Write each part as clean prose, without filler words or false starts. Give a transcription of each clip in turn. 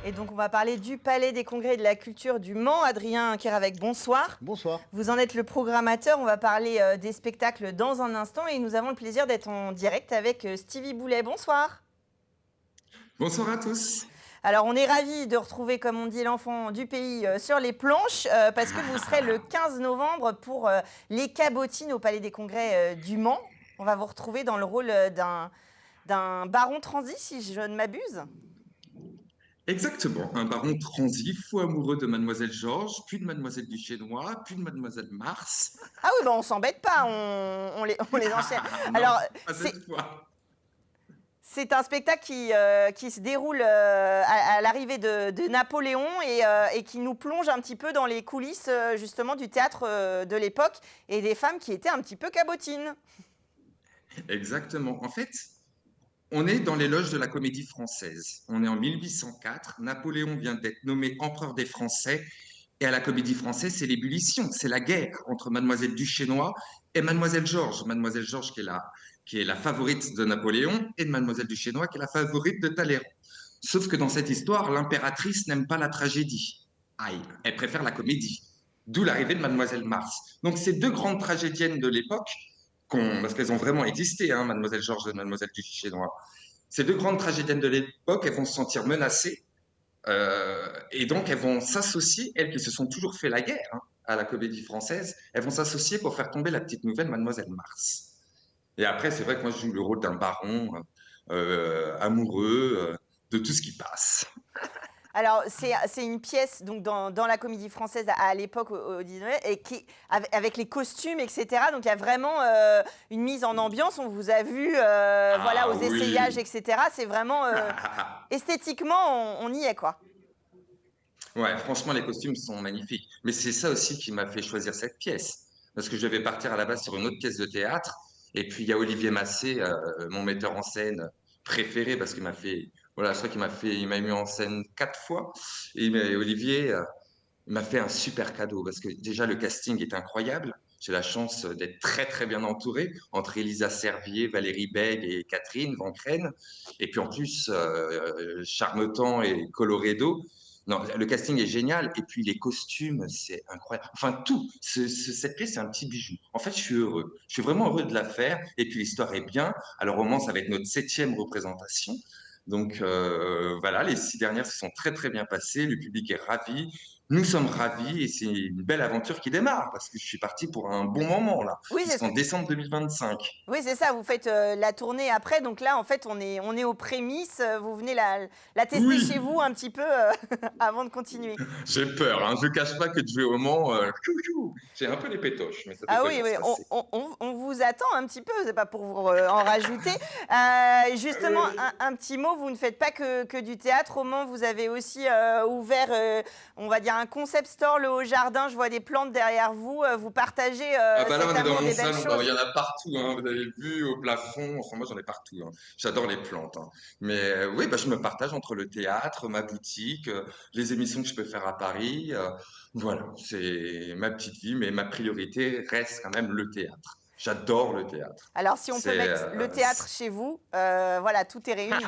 Et donc, on va parler du Palais des Congrès et de la Culture du Mans. Adrien Kéravec, bonsoir. Bonsoir. Vous en êtes le programmateur. On va parler des spectacles dans un instant. Et nous avons le plaisir d'être en direct avec Stevie Boulet. Bonsoir. Bonsoir à tous. Alors, on est ravis de retrouver, comme on dit, l'enfant du pays sur les planches, parce que vous serez le 15 novembre pour les cabotines au Palais des Congrès du Mans. On va vous retrouver dans le rôle d'un baron transi, si je ne m'abuse. Exactement, un baron transi, fou amoureux de Mademoiselle Georges, puis de Mademoiselle du Chénois, puis de Mademoiselle Mars. Ah oui, on s'embête pas, on les enchaîne. Non, Alors, pas cette fois. c'est un spectacle qui se déroule à l'arrivée de Napoléon et qui nous plonge un petit peu dans les coulisses justement du théâtre de l'époque et des femmes qui étaient un petit peu cabotines. Exactement. En fait, on est dans les loges de la Comédie Française. On est en 1804. Napoléon vient d'être nommé empereur des Français. Et à la Comédie Française, c'est l'ébullition, c'est la guerre entre Mademoiselle Duchesnois et Mademoiselle Georges. Mademoiselle Georges qui est la favorite de Napoléon et de Mademoiselle Duchesnois qui est la favorite de Talleyrand. Sauf que dans cette histoire, l'impératrice n'aime pas la tragédie. Aïe, elle préfère la comédie. D'où l'arrivée de Mademoiselle Mars. Donc ces deux grandes tragédiennes de l'époque, parce qu'elles ont vraiment existé, hein, Mademoiselle Georges et Mademoiselle Duchesnois, ces deux grandes tragédiennes de l'époque, elles vont se sentir menacées et donc, elles vont s'associer, elles qui se sont toujours fait la guerre hein, à la Comédie Française, elles vont s'associer pour faire tomber la petite nouvelle Mademoiselle Mars. Et après, c'est vrai que moi, je joue le rôle d'un baron amoureux de tout ce qui passe. Alors, c'est une pièce donc dans la Comédie Française à l'époque, au 19e, et qui, avec les costumes, etc. Donc, il y a vraiment une mise en ambiance. On vous a vu voilà, aux oui. essayages, etc. C'est vraiment esthétiquement, on y est, quoi. Ouais, franchement, les costumes sont magnifiques. Mais c'est ça aussi qui m'a fait choisir cette pièce. Parce que je devais partir à la base sur une autre pièce de théâtre. Et puis, il y a Olivier Massé, mon metteur en scène préféré, parce qu'il m'a fait, voilà, je crois il m'a mis en scène 4 fois. Olivier, il m'a fait un super cadeau, parce que déjà, le casting est incroyable. J'ai la chance d'être très, très bien entouré entre Elisa Servier, Valérie Bègue et Catherine Van Crène. Et puis, en plus, Charmetan et Coloredo. Non, le casting est génial et puis les costumes, c'est incroyable. Enfin, tout. Cette pièce, c'est un petit bijou. En fait, je suis heureux. Je suis vraiment heureux de la faire et puis l'histoire est bien. Alors, au moment, ça va être notre 7e représentation. Donc, voilà, les 6 dernières se sont très, très bien passées. Le public est ravi. Nous sommes ravis et c'est une belle aventure qui démarre parce que je suis parti pour un bon moment là, Oui, c'est ce jusqu'en que... décembre 2025. Oui, c'est ça, vous faites la tournée après, donc là, en fait, on est aux prémices, vous venez la tester chez Oui, vous un petit peu avant de continuer. j'ai peur, hein. Je ne cache pas que de jouer au Mans, j'ai un peu les pétoches, mais ça Ah devrait oui, bien oui, se passer. on vous attend un petit peu, c'est pas pour vous en rajouter. Justement, un petit mot, vous ne faites pas que du théâtre. Au Mans, vous avez aussi ouvert, on va dire, un concept store, le Haut-Jardin. Je vois des plantes derrière vous. Vous partagez Ah bah là, cet on est dans amour mon des belles salon. Alors, il choses. y en a partout, hein. Vous avez vu au plafond. Enfin, moi, j'en ai partout, hein. J'adore les plantes, hein. Mais oui, bah, je me partage entre le théâtre, ma boutique, les émissions que je peux faire à Paris. Voilà, c'est ma petite vie, mais ma priorité reste quand même le théâtre. J'adore le théâtre. Alors, si on peut C'est, mettre le théâtre chez vous, voilà, tout est réuni.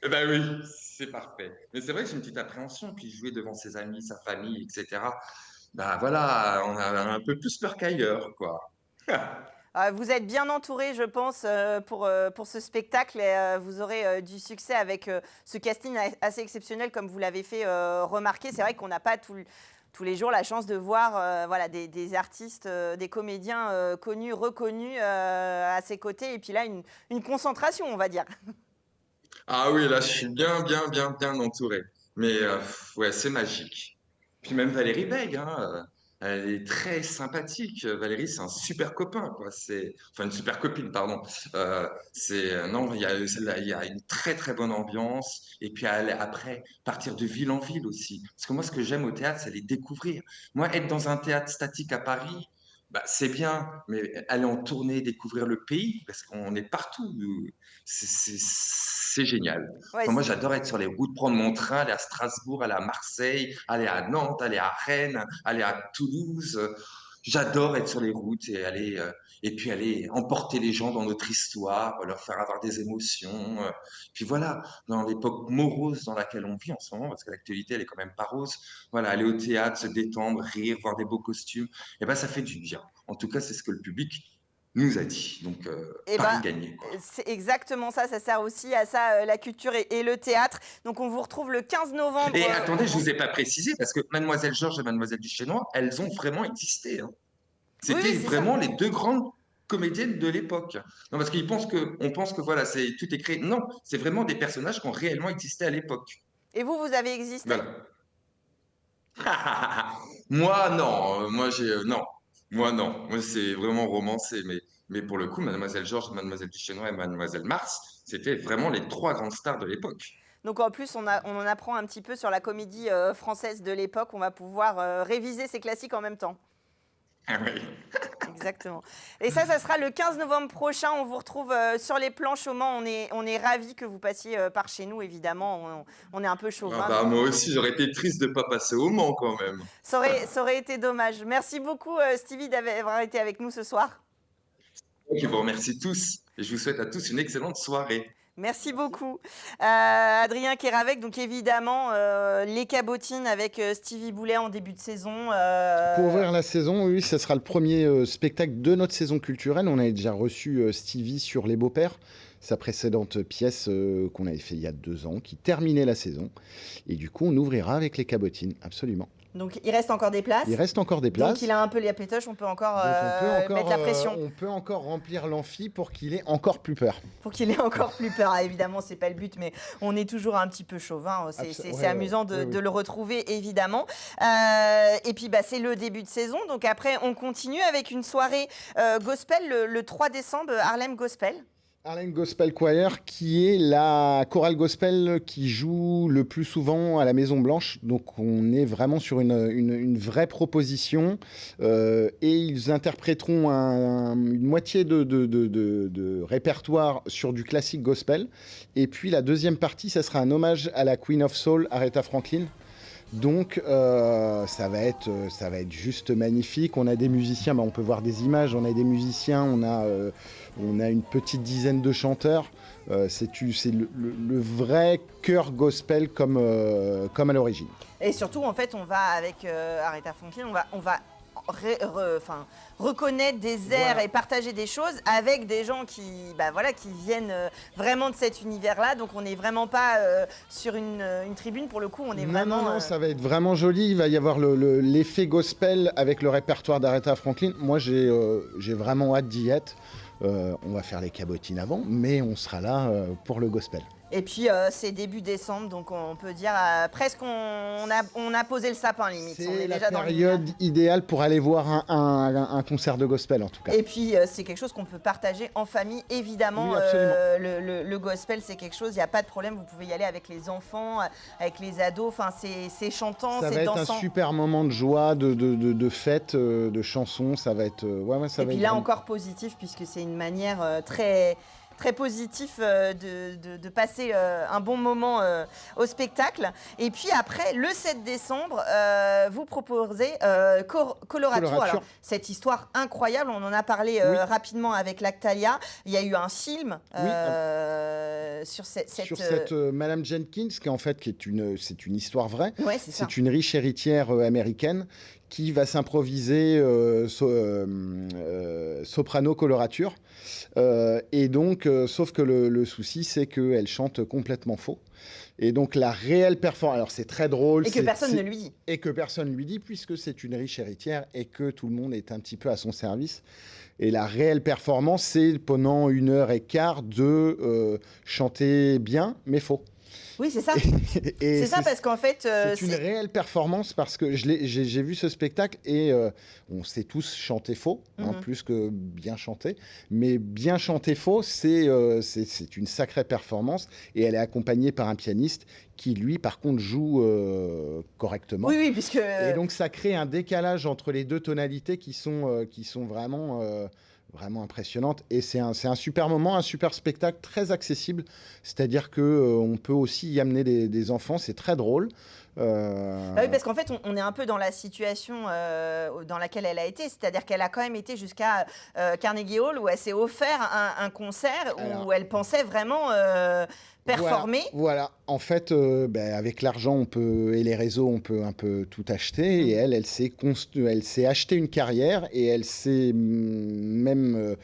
Eh ben oui, c'est parfait. Mais c'est vrai que j'ai une petite appréhension, puis jouer devant ses amis, sa famille, etc. Bah voilà, on a un peu plus peur qu'ailleurs, quoi. Vous êtes bien entouré, je pense, pour ce spectacle. Et, vous aurez du succès avec ce casting assez exceptionnel, comme vous l'avez fait remarquer. C'est vrai qu'on n'a pas tous les jours la chance de voir voilà, des artistes, des comédiens connus, reconnus à ses côtés. Et puis là, une concentration, on va dire. Ah oui, là, je suis bien, bien, bien, bien entouré. Mais ouais, c'est magique. Puis même Valérie Bègue, hein, elle est très sympathique. Valérie, c'est un super copain, quoi. Enfin, une super copine, pardon. Non, il y a une très, très bonne ambiance. Et puis après, partir de ville en ville aussi. Parce que moi, ce que j'aime au théâtre, c'est les découvrir. Moi, être dans un théâtre statique à Paris, bah, c'est bien, mais aller en tournée, découvrir le pays, parce qu'on est partout. C'est génial. Ouais, Enfin, moi, j'adore être sur les routes, prendre mon train, aller à Strasbourg, aller à Marseille, aller à Nantes, aller à Rennes, aller à Toulouse. J'adore être sur les routes et aller. et puis aller emporter les gens dans notre histoire, leur faire avoir des émotions. Puis voilà, dans l'époque morose dans laquelle on vit en ce moment, parce que l'actualité, elle est quand même pas rose, voilà, aller au théâtre, se détendre, rire, voir des beaux costumes, et ben ça fait du bien. En tout cas, c'est ce que le public nous a dit. Donc, Eh Paris ben, gagné, quoi. c'est exactement ça. Ça sert aussi à ça, la culture et le théâtre. Donc, on vous retrouve le 15 novembre. Et attendez, je vous ai pas précisé, parce que Mademoiselle Georges et Mademoiselle Duchesnois, elles ont vraiment existé, hein. Oui, oui, C'était c'est ça. vraiment les deux grandes comédiennes de l'époque. Non, parce on pense que voilà, tout est créé. Non, c'est vraiment des personnages qui ont réellement existé à l'époque. Et vous, vous avez existé? Voilà. Moi, non. Non. Moi, non. Moi, c'est vraiment romancé. Mais pour le coup, Mademoiselle Georges, Mademoiselle Duchesnois et Mademoiselle Mars, c'était vraiment les trois grandes stars de l'époque. Donc, en plus, on en apprend un petit peu sur la comédie française de l'époque. On va pouvoir réviser ces classiques en même temps. Ah oui. Exactement. Et ça sera le 15 novembre prochain. On vous retrouve sur les planches au Mans. On est ravis que vous passiez par chez nous, évidemment. On est un peu Ah chauvin. bah, moi aussi, j'aurais été triste de ne pas passer au Mans quand même. Ça aurait été dommage. Merci beaucoup, Stevie, d'avoir été avec nous ce soir. Je vous remercie tous et je vous souhaite à tous une excellente soirée. Merci beaucoup. Adrien Kéravec, donc évidemment, les cabotines avec Stevie Boulet en début de saison. Pour ouvrir la saison, oui, ce sera le premier spectacle de notre saison culturelle. On avait déjà reçu Stevie sur Les Beaux-Pères, sa précédente pièce qu'on avait fait il y a 2 ans, qui terminait la saison. Et du coup, on ouvrira avec les cabotines, absolument. Donc il reste encore des places. Il reste encore des places. Donc il a un peu les pétoches, on peut encore, mettre la pression. On peut encore remplir l'amphi pour qu'il ait encore plus peur. Pour qu'il ait encore plus peur. Ah, évidemment, c'est pas le but, mais on est toujours un petit peu chauvin. C'est amusant de le retrouver, évidemment. Et puis, c'est le début de saison. Donc après, on continue avec une soirée gospel le 3 décembre, Harlem Gospel. Harlem Gospel Choir, qui est la chorale gospel qui joue le plus souvent à la Maison Blanche. Donc on est vraiment sur une vraie proposition. Et ils interpréteront une moitié de répertoire sur du classique gospel. Et puis la deuxième partie, ça sera un hommage à la Queen of Soul, Aretha Franklin. Donc ça va être juste magnifique. On a des musiciens, on peut voir des images, on a des musiciens, on a une petite dizaine de chanteurs. C'est le vrai chœur gospel comme à l'origine. Et surtout, en fait, on va avec Aretha Franklin, on va reconnaître des airs et partager des choses avec des gens qui viennent vraiment de cet univers-là. Donc on n'est vraiment pas sur une tribune, pour le coup, on est vraiment... Non, ça va être vraiment joli. Il va y avoir l'effet gospel avec le répertoire d'Aretha Franklin. Moi, j'ai vraiment hâte d'y être. On va faire les cabotines avant, mais on sera là pour le gospel. Et puis c'est début décembre, donc on peut dire presque on a posé le sapin limite. C'est la période idéale pour aller voir un concert de gospel en tout cas. Et puis c'est quelque chose qu'on peut partager en famille, évidemment. Oui, le gospel, c'est quelque chose, il n'y a pas de problème, vous pouvez y aller avec les enfants, avec les ados, c'est chantant, c'est dansant. Ça va être un super moment de joie, de fête, de chansons, ça va être... Et puis là encore positif, puisque c'est une manière très positif de passer un bon moment au spectacle. Et puis après, le 7 décembre, vous proposez Colorature. Alors, cette histoire incroyable, on en a parlé rapidement avec Lactalia. Il y a eu un film sur cette Madame Jenkins, qui en fait c'est une histoire vraie. Ouais, c'est une riche héritière américaine qui va s'improviser soprano colorature. Et donc, sauf que le souci, c'est qu'elle chante complètement faux. Et donc, la réelle performance... Alors, c'est très drôle. Et que personne ne lui dit. Et que personne ne lui dit, puisque c'est une riche héritière et que tout le monde est un petit peu à son service. Et la réelle performance, c'est pendant 1h15 de chanter bien, mais faux. Oui, c'est ça. C'est ça parce qu'en fait... c'est une réelle performance parce que j'ai vu ce spectacle et on sait tous chanter faux, plus que bien chanter. Mais bien chanter faux, c'est une sacrée performance et elle est accompagnée par un pianiste qui, lui, par contre, joue correctement. Oui, puisque... Et donc, ça crée un décalage entre les deux tonalités qui sont vraiment... vraiment impressionnante et c'est un super moment, un super spectacle très accessible, c'est-à-dire que on peut aussi y amener des enfants, c'est très drôle, Ah oui, parce qu'en fait, on est un peu dans la situation dans laquelle elle a été, c'est-à-dire qu'elle a quand même été jusqu'à Carnegie Hall où elle s'est offert un concert où elle pensait vraiment performer. Voilà. En fait, avec l'argent et les réseaux, on peut un peu tout acheter. Et elle s'est acheté une carrière et elle s'est même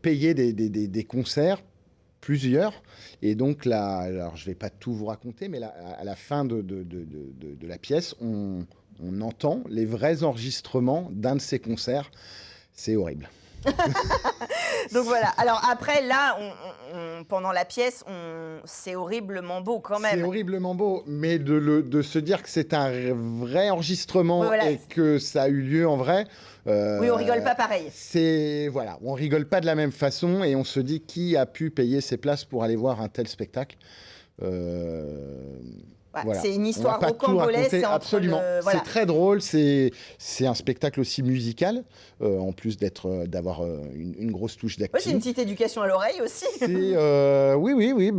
payé des concerts, plusieurs. Et donc, alors je ne vais pas tout vous raconter, mais à la fin de la pièce, on entend les vrais enregistrements d'un de ces concerts. C'est horrible. Donc voilà. Alors après, là, pendant la pièce, c'est horriblement beau quand même. C'est horriblement beau, mais de se dire que c'est un vrai enregistrement et que ça a eu lieu en vrai. Oui, on rigole pas pareil. On rigole pas de la même façon et on se dit qui a pu payer ses places pour aller voir un tel spectacle. Voilà. C'est une histoire rocambolesque. Absolument. C'est très drôle. C'est un spectacle aussi musical, en plus d'avoir une grosse touche d'acting. C'est une petite éducation à l'oreille aussi. Oui.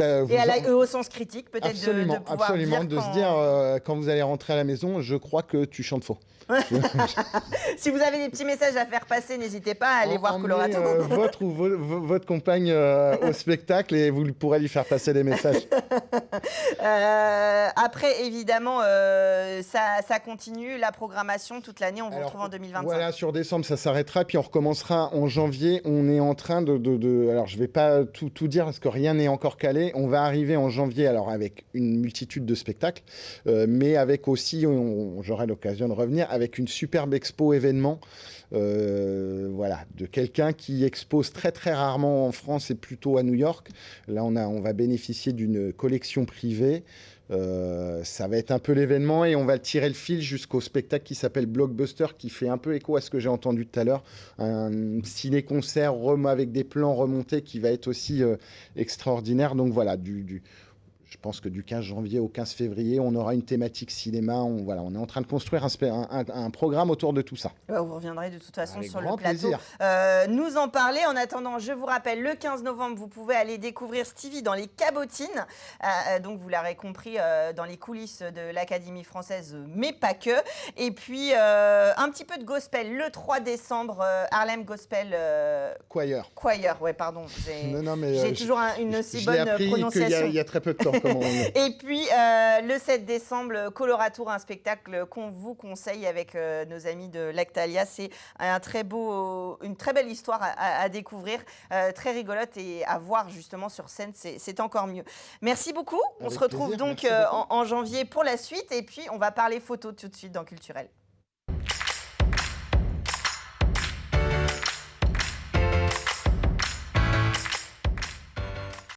Et au sens critique, peut-être de pouvoir dire se dire, quand vous allez rentrer à la maison, je crois que tu chantes faux. Si vous avez des petits messages à faire passer, n'hésitez pas à aller voir Colorato. Votre ou votre compagne au spectacle et vous pourrez lui faire passer des messages. Après, évidemment, ça continue, la programmation toute l'année, on vous retrouve en 2025. Voilà, sur décembre, ça s'arrêtera, puis on recommencera en janvier. On est en train alors, je ne vais pas tout dire parce que rien n'est encore calé. On va arriver en janvier, alors avec une multitude de spectacles, mais avec aussi, j'aurai l'occasion de revenir, avec une superbe expo événement. De quelqu'un qui expose très très rarement en France et plutôt à New York. Là, on va bénéficier d'une collection privée. Ça va être un peu l'événement et on va tirer le fil jusqu'au spectacle qui s'appelle Blockbuster, qui fait un peu écho à ce que j'ai entendu tout à l'heure. Un ciné-concert avec des plans remontés qui va être aussi extraordinaire. Donc voilà, je pense que du 15 janvier au 15 février, on aura une thématique cinéma. On est en train de construire un programme autour de tout ça. Vous reviendrez de toute façon sur le plateau. Plaisir. Nous en parler. En attendant, je vous rappelle, le 15 novembre, vous pouvez aller découvrir Stevie dans les Cabotines. Donc, vous l'aurez compris, dans les coulisses de l'Académie française, mais pas que. Et puis, un petit peu de gospel le 3 décembre, Harlem Gospel Choir. Ouais, pardon. Mais j'ai toujours une aussi bonne prononciation. Il y a très peu de temps. Et puis, le 7 décembre, Coloratour, un spectacle qu'on vous conseille avec nos amis de Lactalia. C'est une très belle histoire à découvrir, très rigolote et à voir justement sur scène, c'est encore mieux. Merci beaucoup. On se retrouve donc en janvier pour la suite et puis on va parler photo tout de suite dans Culturel.